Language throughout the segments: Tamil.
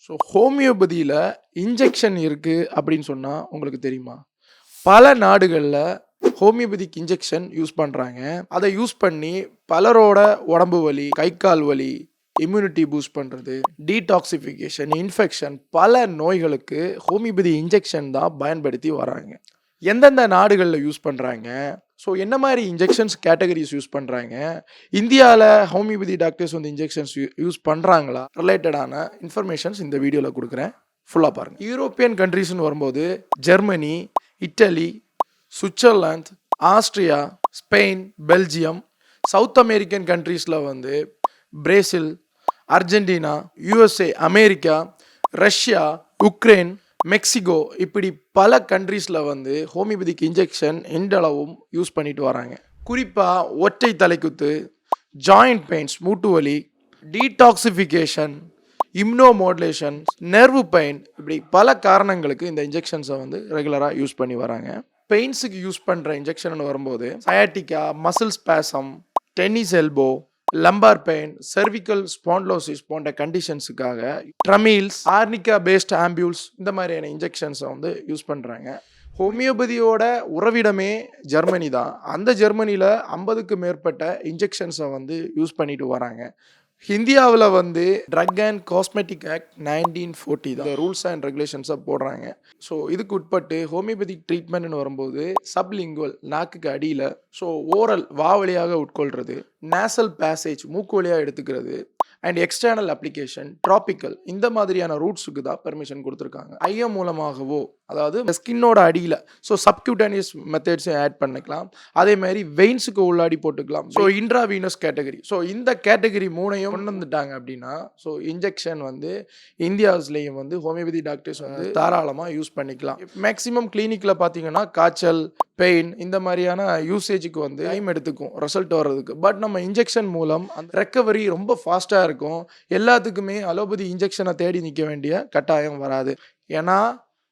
ஸோ ஹோமியோபதியில் இன்ஜெக்ஷன் இருக்குது அப்படின்னு சொன்னால் உங்களுக்கு தெரியுமா? பல நாடுகளில் ஹோமியோபதிக் இன்ஜெக்ஷன் யூஸ் பண்ணுறாங்க. அதை யூஸ் பண்ணி பலரோட உடம்பு வலி, கை கால் வலி, இம்யூனிட்டி பூஸ்ட் பண்ணுறது, டீடாக்சிஃபிகேஷன், இன்ஃபெக்ஷன், பல நோய்களுக்கு ஹோமியோபதி இன்ஜெக்ஷன் தான் பயன்படுத்தி வராங்க. எந்தெந்த நாடுகளில் யூஸ் பண்ணுறாங்க, ஸோ என்ன மாதிரி இன்ஜெக்ஷன்ஸ் கேட்டகரிஸ் யூஸ் பண்ணுறாங்க, இந்தியாவில் ஹோமியோபதி டாக்டர்ஸ் வந்து இன்ஜெக்ஷன்ஸ் யூஸ் பண்ணுறாங்களா, ரிலேட்டடான இன்ஃபர்மேஷன்ஸ் இந்த வீடியோவில் கொடுக்குறேன். ஃபுல்லாக பாருங்கள். யூரோப்பியன் கண்ட்ரீஸ்னு வரும்போது Germany, Italy, Switzerland, Austria, Spain, Belgium. South American கண்ட்ரீஸில் வந்து Brazil, Argentina, USA, America, Russia, Ukraine, Mexico, இப்படி பல கண்ட்ரீஸில் வந்து ஹோமியோபதிக் இன்ஜெக்ஷன் இன்றளவும் யூஸ் பண்ணிட்டு வராங்க. குறிப்பாக ஒற்றை தலைக்குத்து, ஜாயிண்ட் பெயின்ஸ், மூட்டு வலி, டீடாக்சிஃபிகேஷன், இம்னோமோடுலேஷன், நெர்வு பெயின், இப்படி பல காரணங்களுக்கு இந்த இன்ஜெக்ஷன்ஸை வந்து ரெகுலராக யூஸ் பண்ணி வராங்க. பெயின்ஸுக்கு யூஸ் பண்ணுற இன்ஜெக்ஷன் வரும்போது sciatica, muscle spasm, tennis elbow, lumbar pain, cervical spondylosis போன்ற கண்டிஷன்ஸுக்காக ட்ரமீல்ஸ், ஆர்னிகா பேஸ்ட் ஆம்பியூல்ஸ், இந்த மாதிரியான இன்ஜெக்ஷன்ஸை வந்து யூஸ் பண்ணுறாங்க. ஹோமியோபதியோட உறவிடமே ஜெர்மனி தான். அந்த ஜெர்மனியில் 50க்கு மேற்பட்ட இன்ஜெக்ஷன்ஸை வந்து யூஸ் பண்ணிட்டு வராங்க. இந்தியாவில் வந்து ட்ரக் அண்ட் காஸ்மெட்டிக் ஆக்ட் 1940 தான் ரூல்ஸ் அண்ட் ரெகுலேஷன்ஸை போடுறாங்க. ஸோ இதுக்கு உட்பட்டு ஹோமியோபதிக் ட்ரீட்மெண்ட்னு வரும்போது சப்லிங்குவல், நாக்குக்கு அடியில், ஸோ ஓரல், வழியாக உட்கொள்கிறது, நேசல் பேசேஜ், மூக்கு வழியாக எடுத்துக்கிறது, அண்ட் எக்ஸ்டர்னல் அப்ளிகேஷன், ட்ராபிக்கல், இந்த மாதிரியான ரூட்ஸுக்கு தான் பெர்மிஷன் கொடுத்துருக்காங்க. ஐயம் மூலமாகவோ, அதாவது ஸ்கின்னோட அடியில், ஸோ சப்கியூட்டானியஸ் மெத்தட்ஸும் ஆட் பண்ணிக்கலாம். அதே மாதிரி வெயின்ஸுக்கு உள்ளாடி போட்டுக்கலாம். ஸோ இன்ட்ராவீனஸ் கேட்டகரி, ஸோ இந்த கேட்டகரி மூணையும் கொண்டு வந்துட்டாங்க அப்படின்னா, ஸோ இன்ஜெக்ஷன் வந்து இந்தியாஸ்லேயும் வந்து ஹோமியோபதி டாக்டர்ஸ் வந்து தாராளமாக யூஸ் பண்ணிக்கலாம். மேக்ஸிமம் கிளினிக்கில் பார்த்தீங்கன்னா காய்ச்சல், பெயின், இந்த மாதிரியான யூசேஜுக்கு வந்து டைம் எடுத்துக்கும் ரிசல்ட் வர்றதுக்கு. பட் நம்ம இன்ஜெக்ஷன் மூலம் அந்த ரெக்கவரி ரொம்ப ஃபாஸ்ட்டாக இருக்கும். எல்லாத்துக்குமே அலோபதி இன்ஜெக்ஷனை தேடி நிற்க வேண்டிய கட்டாயம் வராது. ஏன்னா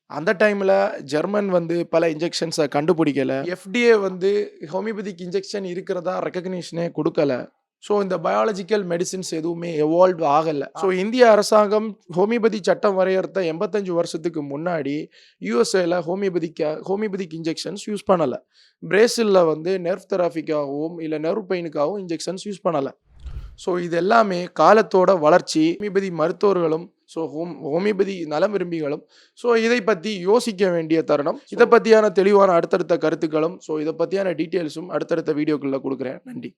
அந்த டைமில் ஜெர்மன் வந்து பல இன்ஜெக்ஷன்ஸை கண்டுபிடிக்கலை. FDA வந்து ஹோமியோபதிக் இன்ஜெக்ஷன் இருக்கிறதா ரெக்கக்னிஷனே கொடுக்கல. ஸோ இந்த பயாலஜிக்கல் மெடிசின்ஸ் எதுவுமே எவால்வ் ஆகலை. ஸோ இந்திய அரசாங்கம் ஹோமியோபதி சட்டம் வரையறுத்த 85 வருஷத்துக்கு முன்னாடி யூஎஸ்ஏல ஹோமியோபதிக் இன்ஜெக்ஷன்ஸ் யூஸ் பண்ணலை. பிரேசிலில் வந்து நெர்வ் தெராபிக்காகவும் இல்லை நெர்வ் பெயினுக்காகவும் இன்ஜெக்ஷன்ஸ் யூஸ் பண்ணலை. ஸோ இது எல்லாமே காலத்தோட வளர்ச்சி. ஹோமியோபதி மருத்துவர்களும் ஸோ ஹோமியோபதி நலம் விரும்பிகளும் ஸோ இதை பற்றி யோசிக்க வேண்டிய தருணம். இதை பற்றியான தெளிவான அடுத்தடுத்த கருத்துக்களும் ஸோ இதை பற்றியான டீட்டெயில்ஸும் அடுத்தடுத்த வீடியோக்குள்ளே கொடுக்குறேன். நன்றி.